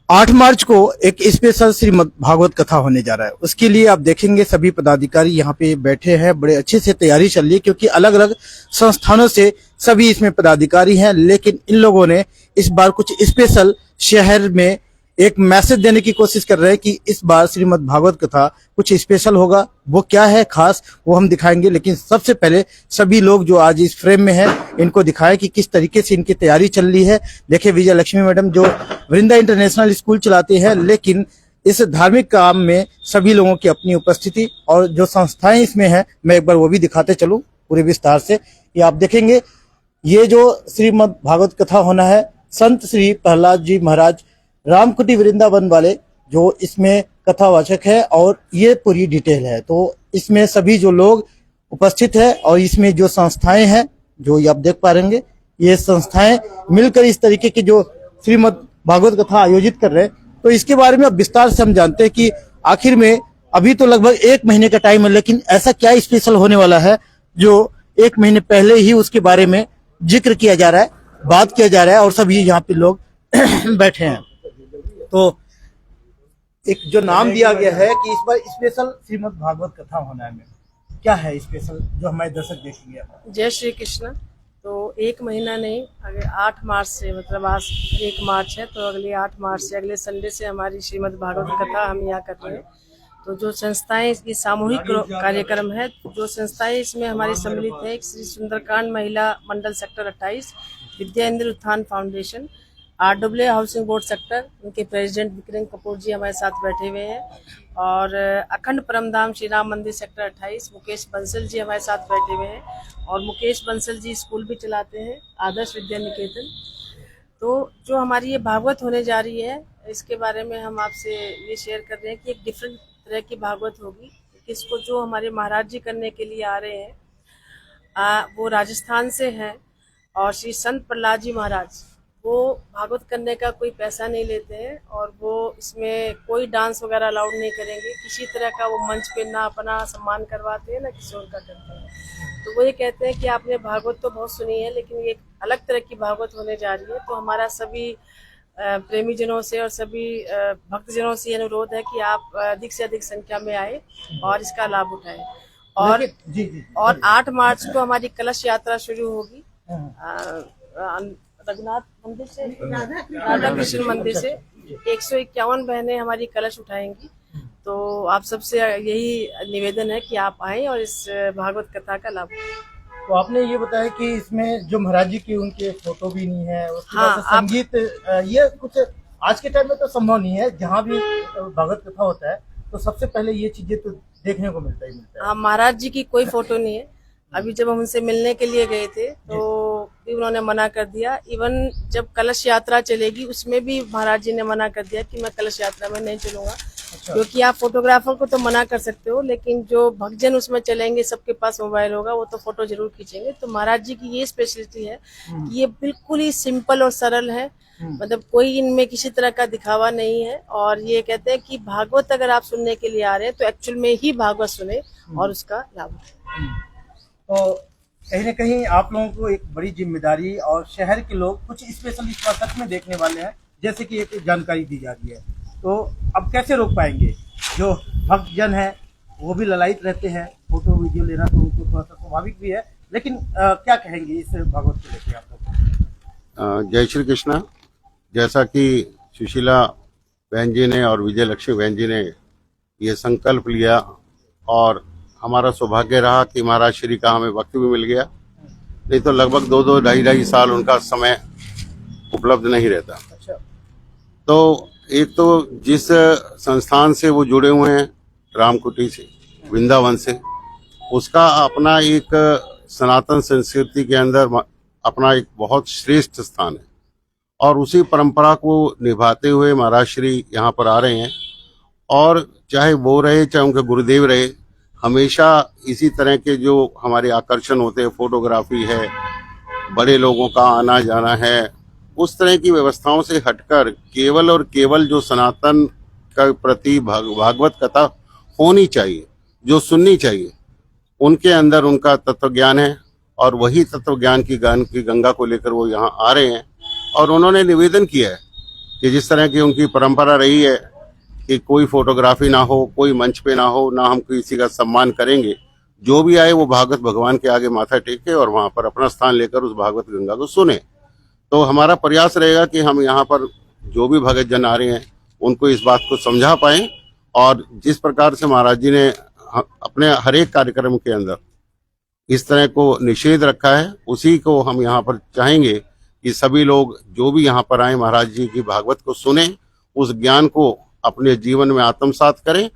8 मार्च को एक स्पेशल श्रीमद् भागवत कथा होने जा रहा है। उसके लिए आप देखेंगे सभी पदाधिकारी यहाँ पे बैठे हैं, बड़े अच्छे से तैयारी चल रही है क्योंकि अलग अलग संस्थानों से सभी इसमें पदाधिकारी हैं। लेकिन इन लोगों ने इस बार कुछ स्पेशल शहर में एक मैसेज देने की कोशिश कर रहे हैं कि इस बार श्रीमद् भागवत कथा कुछ स्पेशल होगा। वो क्या है खास वो हम दिखाएंगे, लेकिन सबसे पहले सभी लोग जो आज इस फ्रेम में हैं इनको दिखाएं कि किस तरीके से इनकी तैयारी चल रही है। देखिए विजय लक्ष्मी मैडम जो वृंदा इंटरनेशनल स्कूल चलाते हैं, लेकिन इस धार्मिक काम में सभी लोगों की अपनी उपस्थिति और जो संस्थाएं इसमें हैं मैं एक बार वो भी दिखाते चलूं पूरे विस्तार से। ये आप देखेंगे ये जो श्रीमद् भागवत कथा होना है, संत श्री प्रहलाद जी महाराज रामकुटी वृंदावन वाले जो इसमें कथावाचक है और ये पूरी डिटेल है। तो इसमें सभी जो लोग उपस्थित है और इसमें जो संस्थाएं हैं जो ये आप देख पा रहेंगे, ये संस्थाएं मिलकर इस तरीके की जो श्रीमद् भागवत कथा आयोजित कर रहे हैं। तो इसके बारे में अब विस्तार से हम जानते हैं कि आखिर में अभी तो लगभग 1 महीने का टाइम है, लेकिन ऐसा क्या स्पेशल होने वाला है जो 1 महीने पहले ही उसके बारे में जिक्र किया जा रहा है, बात किया जा रहा है और सभी यहाँ पे लोग बैठे हैं। तो एक जो नाम दिया गया है कि इस बार स्पेशल श्रीमद् भागवत कथा होना है, क्या है स्पेशल जो हमारे दर्शक देखेंगे? जय श्री कृष्ण। तो 1 महीना नहीं, अगर 8 मार्च से, मतलब आज 1 मार्च है तो अगले 8 मार्च से अगले संडे से हमारी श्रीमद् भागवत कथा हम यहाँ कर रहे हैं। तो जो संस्थाएं इसकी सामूहिक कार्यक्रम है, जो संस्थाएं इसमें हमारी सम्मिलित है, श्री सुंदरकांड महिला मंडल सेक्टर 28, विद्या इंद्र उत्थान foundation, RWA housing board sector, उनके प्रेसिडेंट विक्रम कपूर जी हमारे साथ बैठे हुए हैं, और अखंड परमधाम श्री राम मंदिर सेक्टर 28 मुकेश बंसल जी हमारे साथ बैठे हुए हैं, और मुकेश बंसल जी स्कूल भी चलाते हैं आदर्श विद्या निकेतन। तो जो हमारी ये भागवत होने जा रही है इसके बारे में हम आपसे ये शेयर कर रहे हैं कि एक डिफरेंट तरह की भागवत होगी। इसको जो हमारे महाराज जी करने के लिए आ रहे हैं वो राजस्थान से हैं, और श्री संत प्रहलाद जी महाराज वो भागवत करने का कोई पैसा नहीं लेते हैं, और वो इसमें कोई डांस वगैरह अलाउड नहीं करेंगे, किसी तरह का वो मंच पे ना अपना सम्मान करवाते हैं ना किसी और का करते हैं। तो वो ये कहते हैं कि आपने भागवत तो बहुत सुनी है लेकिन ये एक अलग तरह की भागवत होने जा रही है। तो हमारा सभी प्रेमी जनों से और सभी भक्तजनों से अनुरोध है कि आप अधिक से अधिक संख्या में आए और इसका लाभ उठाएं। और 8 मार्च को हमारी कलश यात्रा शुरू होगी रघुनाथ मंदिर से, राधा कृष्ण मंदिर से 151 बहनें हमारी कलश उठाएंगी। तो आप सबसे यही निवेदन है कि आप आएं और इस भागवत कथा का लाभ। तो आपने ये बताया कि इसमें जो महाराज जी की उनके फोटो भी नहीं है, उसके बाद संगीत ये कुछ आज के टाइम में तो संभव नहीं है। जहाँ भी भागवत कथा होता है तो सबसे पहले ये चीजें तो देखने को मिलता है। हाँ, महाराज जी की कोई फोटो नहीं है। अभी जब हम उनसे मिलने के लिए गए थे तो भी उन्होंने मना कर दिया। इवन जब कलश यात्रा चलेगी उसमें भी महाराज जी ने मना कर दिया कि मैं कलश यात्रा में नहीं चलूंगा। अच्छा। क्योंकि आप फोटोग्राफर को तो मना कर सकते हो, लेकिन जो भक्तजन उसमें चलेंगे सबके पास मोबाइल होगा, वो तो फोटो जरूर खींचेंगे। तो महाराज जी की ये स्पेशलिटी है कि ये बिल्कुल ही सिंपल और सरल है, मतलब कोई इनमें किसी तरह का दिखावा नहीं है। और ये कहते हैं कि भागवत अगर आप सुनने के लिए आ रहे हैं तो एक्चुअल में ही भागवत सुने और उसका लाभ उठाएं। तो कहीं न कहीं आप लोगों को एक बड़ी जिम्मेदारी, और शहर के लोग कुछ स्पेशल इस बार सच में देखने वाले हैं, जैसे कि एक जानकारी दी जा रही है। तो अब कैसे रोक पाएंगे? जो भक्तजन है वो भी ललायित रहते हैं, फोटो वीडियो लेना तो उनको थोड़ा सा स्वाभाविक भी है, लेकिन क्या कहेंगे इस भागवत को लेकर आप लोग? जय श्री कृष्ण। जैसा कि सुशीला बहन जी ने और विजय लक्ष्मी बहन जी ने ये संकल्प लिया, और हमारा सौभाग्य रहा कि महाराज श्री का हमें वक्त भी मिल गया, नहीं तो लगभग 2-2, ढाई साल उनका समय उपलब्ध नहीं रहता। अच्छा। तो एक तो जिस संस्थान से वो जुड़े हुए हैं, रामकुटी से, वृंदावन से, उसका अपना एक सनातन संस्कृति के अंदर अपना एक बहुत श्रेष्ठ स्थान है, और उसी परंपरा को निभाते हुए महाराज श्री यहाँ पर आ रहे हैं। और चाहे वो रहे चाहे उनके गुरुदेव रहे, हमेशा इसी तरह के जो हमारे आकर्षण होते हैं, फोटोग्राफी है, बड़े लोगों का आना जाना है, उस तरह की व्यवस्थाओं से हटकर केवल और केवल जो सनातन का प्रति भागवत कथा होनी चाहिए, जो सुननी चाहिए, उनके अंदर उनका तत्व ज्ञान है, और वही तत्व ज्ञान की गंगा को लेकर वो यहाँ आ रहे हैं। और उन्होंने निवेदन किया है कि जिस तरह की उनकी परंपरा रही है कि कोई फोटोग्राफी ना हो, कोई मंच पे ना हो, ना हम किसी का सम्मान करेंगे। जो भी आए वो भागवत भगवान के आगे माथा टेके और वहां पर अपना स्थान लेकर उस भागवत गंगा को सुने। तो हमारा प्रयास रहेगा कि हम यहाँ पर जो भी भगत जन आ रहे हैं उनको इस बात को समझा पाए, और जिस प्रकार से महाराज जी ने अपने हर एक कार्यक्रम के अंदर इस तरह को निषेध रखा है, उसी को हम यहाँ पर चाहेंगे कि सभी लोग जो भी यहाँ पर आए महाराज जी की भागवत को सुने, उस ज्ञान को अपने जीवन में आत्मसात करें,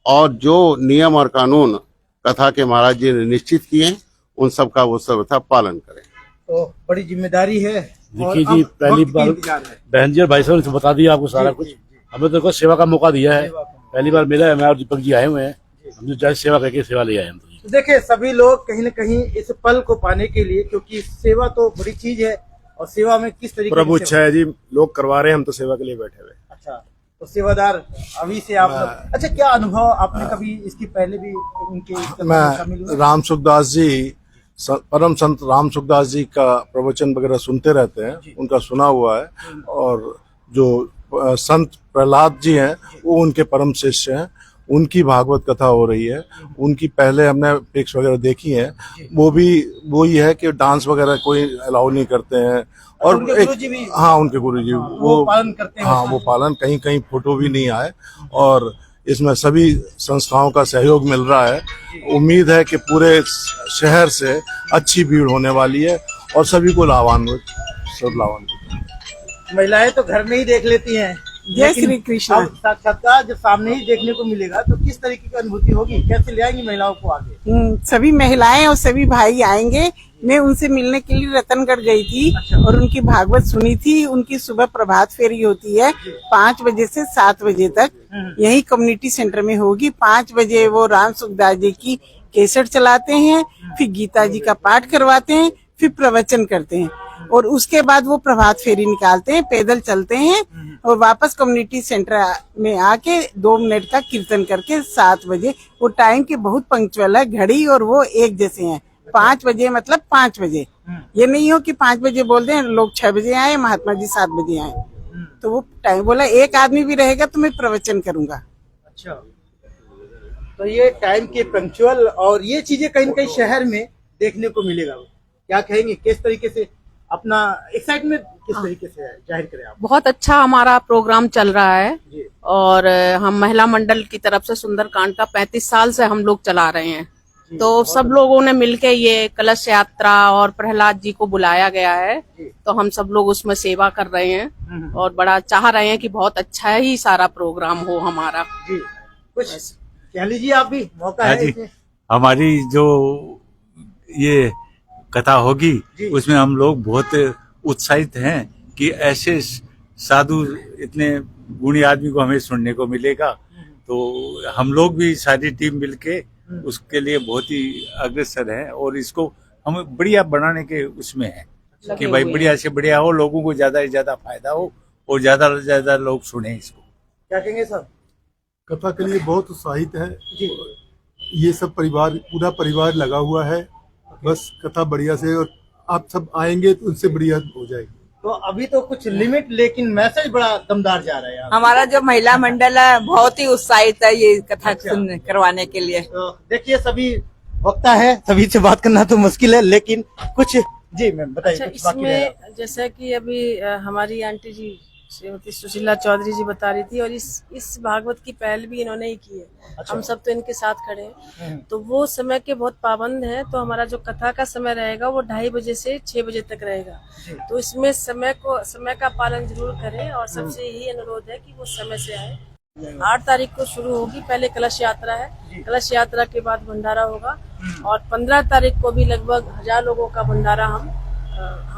और जो नियम और कानून कथा के महाराज जी ने निश्चित किए उन सब का वो सर्वथा पालन करें। तो बड़ी जिम्मेदारी है। देखिए जी, पहली बार बहन जी और भाई साहब ने बता दिया आपको सारा कुछ। हमें तो सेवा का मौका दिया है, पहली बार मिला है। मैं और दीपक जी आए हुए हैं, हम जो जैसे सेवा करके सेवा ले आए हम। तो देखिए सभी लोग कहीं न कहीं इस पल को पाने के लिए, क्योंकि सेवा तो बड़ी चीज है और सेवा में किस तरीके प्रभु इच्छा है जी, लोग करवा रहे हैं, हम तो सेवा के लिए बैठे हुए। अच्छा, तो सेवादार अभी से आप लोग, अच्छा क्या अनुभव आपने कभी इसकी पहले भी इनके मैं राम सुखदास जी, परम संत राम सुखदास जी का प्रवचन वगैरह सुनते रहते हैं, उनका सुना हुआ है। और जो संत प्रहलाद जी हैं वो उनके परम शिष्य हैं, उनकी भागवत कथा हो रही है। उनकी पहले हमने पिक्स वगैरह देखी हैं, वो भी वही है कि डांस वगैरह कोई अलाउ नहीं करते हैं। और उनके गुरुजी भी, हाँ उनके गुरुजी वो पालन करते हैं। हाँ वो पालन, कहीं कहीं फोटो भी नहीं आए, और इसमें सभी संस्थाओं का सहयोग मिल रहा है। उम्मीद है कि पूरे शहर से अच्छी भीड़ होने वाली है और सभी को लाभान्वित। महिलाएं तो घर में ही देख लेती हैं, जय श्री कृष्ण। साक्षात्कार जब सामने ही देखने को मिलेगा तो किस तरीके की अनुभूति होगी, कैसे ले आएंगी महिलाओं को आगे? सभी महिलाएं और सभी भाई आएंगे। मैं उनसे मिलने के लिए रतनगढ़ गई थी और उनकी भागवत सुनी थी। उनकी सुबह प्रभात फेरी होती है 5 बजे से 7 बजे तक, यही कम्युनिटी सेंटर में होगी। 5 बजे वो राम सुखदास जी की केसट चलाते हैं, फिर गीता जी का पाठ करवाते हैं, फिर प्रवचन करते हैं और उसके बाद वो प्रभात फेरी निकालते हैं, पैदल चलते हैं और वापस कम्युनिटी सेंटर में आके 2 मिनट का कीर्तन करके 7 बजे। वो टाइम की बहुत पंक्चुअल है, घड़ी और वो एक जैसे हैं। 5 बजे मतलब 5 बजे, ये नहीं हो कि 5 बजे बोल दें लोग 6 बजे आए, महात्मा जी 7 बजे आए। तो वो टाइम बोला एक आदमी भी रहेगा तो मैं प्रवचन करूंगा। अच्छा, तो ये टाइम के पंक्चुअल और ये चीजें कहीं न कहीं शहर में देखने को मिलेगा। क्या कहेंगे, किस तरीके से अपना एक्साइटमेंट किस तरीके से जाहिर करें आप? बहुत अच्छा हमारा प्रोग्राम चल रहा है और हम महिला मंडल की तरफ से सुंदरकांड का 35 साल से हम लोग चला रहे हैं। तो सब लोगों ने मिलके ये कलश यात्रा और प्रहलाद जी को बुलाया गया है, तो हम सब लोग उसमें सेवा कर रहे हैं और बड़ा चाह रहे हैं कि बहुत अच्छा ही सारा प्रोग्राम हो हमारा। जी, कुछ कह लीजिए आप भी, मौका है इसमें। हमारी जो ये कथा होगी उसमें हम लोग बहुत उत्साहित हैं कि ऐसे साधु इतने गुणी आदमी को हमें सुनने को मिलेगा। तो हम लोग भी सारी टीम मिलके उसके लिए बहुत ही अग्रसर हैं और इसको हम बढ़िया बनाने के उसमें हैं कि भाई बढ़िया से बढ़िया हो, लोगों को ज्यादा से ज्यादा फायदा हो और ज्यादा से ज्यादा लोग सुने इसको। क्या कहेंगे सर? कथा के लिए बहुत उत्साहित है ये सब परिवार, पूरा परिवार लगा हुआ है। बस कथा बढ़िया से, और आप सब आएंगे तो उनसे बढ़िया हो जाएगी। तो अभी तो कुछ लिमिट, लेकिन मैसेज बड़ा दमदार जा रहा है यार। हमारा जो महिला मंडल है बहुत ही उत्साहित है ये कथा करवाने के लिए। तो देखिए सभी वक्ता है, सभी से बात करना तो मुश्किल है, लेकिन कुछ जी मैम बताइए। अच्छा, कुछ बाकी इसमें जैसा कि अभी हमारी आंटी जी श्रीमती सुशीला चौधरी जी बता रही थी, और इस भागवत की पहल भी इन्होंने ही की है। अच्छा। हम सब तो इनके साथ खड़े हैं, तो वो समय के बहुत पाबंद हैं। तो हमारा जो कथा का समय रहेगा वो 2:30 बजे से 6 बजे तक रहेगा। तो इसमें समय का पालन जरूर करें और सबसे यही अनुरोध है कि वो समय से आए। 8 तारीख को शुरू होगी, पहले कलश यात्रा है, कलश यात्रा के बाद भंडारा होगा और 15 तारीख को भी लगभग 1000 लोगों का भंडारा हम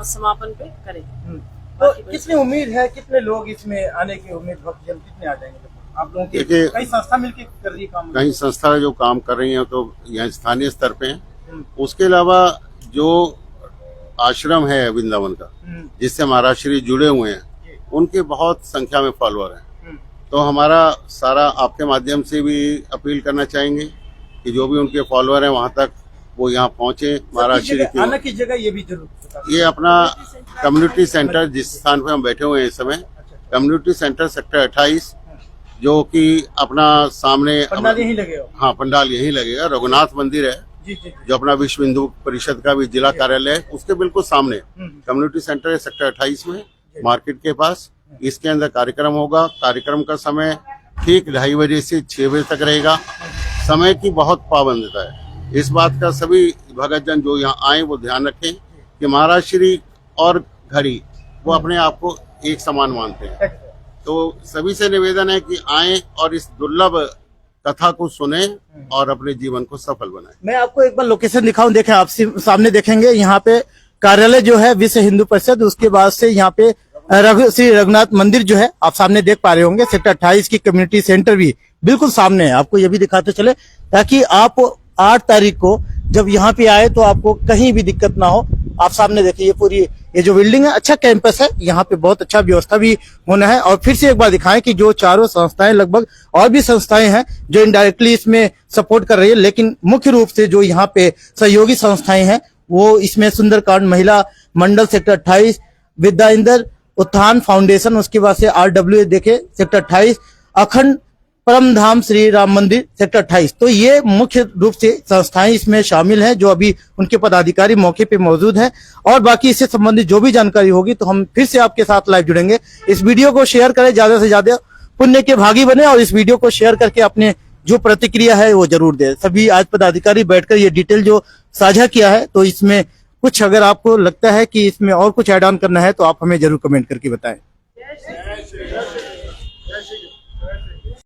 समापन पे करेंगे। तो कितनी उम्मीद है, कितने लोग इसमें आने की उम्मीद, भक्तजन कितने आ जाएंगे आप लोगों की? कई संस्था मिलकर कर रही काम, कई संस्था जो काम कर रही हैं तो यहाँ स्थानीय स्तर पे हैं। उसके अलावा जो आश्रम है वृंदावन का जिससे महाराज श्री जुड़े हुए हैं, उनके बहुत संख्या में फॉलोअर हैं। तो हमारा सारा आपके माध्यम से भी अपील करना चाहेंगे कि जो भी उनके फॉलोअर हैं वहां तक वो यहाँ पहुंचे। महाराज श्री आना किस जगह ये भी जरूर, ये अपना कम्युनिटी सेंटर जिस स्थान पे हम बैठे हुए हैं इस समय, कम्युनिटी सेंटर सेक्टर 28, जो कि अपना सामने पंडाल यहीं लगे हो? हाँ, पंडाल यहीं लगेगा। रघुनाथ मंदिर है जो अपना विश्व हिंदू परिषद का भी जिला कार्यालय है, उसके बिल्कुल सामने कम्युनिटी सेंटर है सेक्टर 28 में, मार्केट के पास। इसके अंदर कार्यक्रम होगा। कार्यक्रम का समय ठीक 2:30 बजे से 6 बजे तक रहेगा। समय की बहुत पाबंदिता है। इस बात का सभी भगतजन जो यहाँ आए वो ध्यान रखें कि महाराज श्री और घड़ी वो अपने आप को एक समान मानते हैं। तो सभी से निवेदन है कि आए और इस दुर्लभ कथा को सुने और अपने जीवन को सफल बनाएं। मैं आपको एक बार लोकेशन दिखाऊं, देखें आप सामने देखेंगे यहाँ पे कार्यालय जो है विश्व हिंदू परिषद, उसके बाद से यहाँ पे श्री रघुनाथ मंदिर जो है आप सामने देख पा रहे होंगे। सेक्टर 28 की कम्युनिटी सेंटर भी बिल्कुल सामने है। आपको ये भी दिखाते चले ताकि आप 8 तारीख को जब यहाँ पे आए तो आपको कहीं भी दिक्कत ना हो। आप सामने देखिए, ये पूरी ये जो बिल्डिंग है, अच्छा कैंपस है, यहाँ पे बहुत अच्छा व्यवस्था भी होना है। और फिर से एक बार दिखाएं कि जो चारों संस्थाएं, लगभग और भी संस्थाएं हैं जो इनडायरेक्टली इसमें सपोर्ट कर रही है, लेकिन मुख्य रूप से जो यहाँ पे सहयोगी संस्थाएं हैं वो इसमें सुंदरकांड महिला मंडल सेक्टर 28, विद्या इंदर उत्थान फाउंडेशन, उसके बाद से RWA देखे सेक्टर 28, अखंड परम धाम श्री राम मंदिर सेक्टर 28। तो ये मुख्य रूप से संस्थाएं इसमें शामिल हैं जो अभी उनके पदाधिकारी मौके पे मौजूद हैं। और बाकी इससे संबंधित जो भी जानकारी होगी तो हम फिर से आपके साथ लाइव जुड़ेंगे। इस वीडियो को शेयर करें, ज्यादा से ज्यादा पुण्य के भागी बने और इस वीडियो को शेयर करके अपने जो प्रतिक्रिया है वो जरूर दें। सभी आज पदाधिकारी बैठकर ये डिटेल जो साझा किया है, तो इसमें कुछ अगर आपको लगता है कि इसमें और कुछ ऐड ऑन करना है तो आप हमें जरूर कमेंट करके बताएं।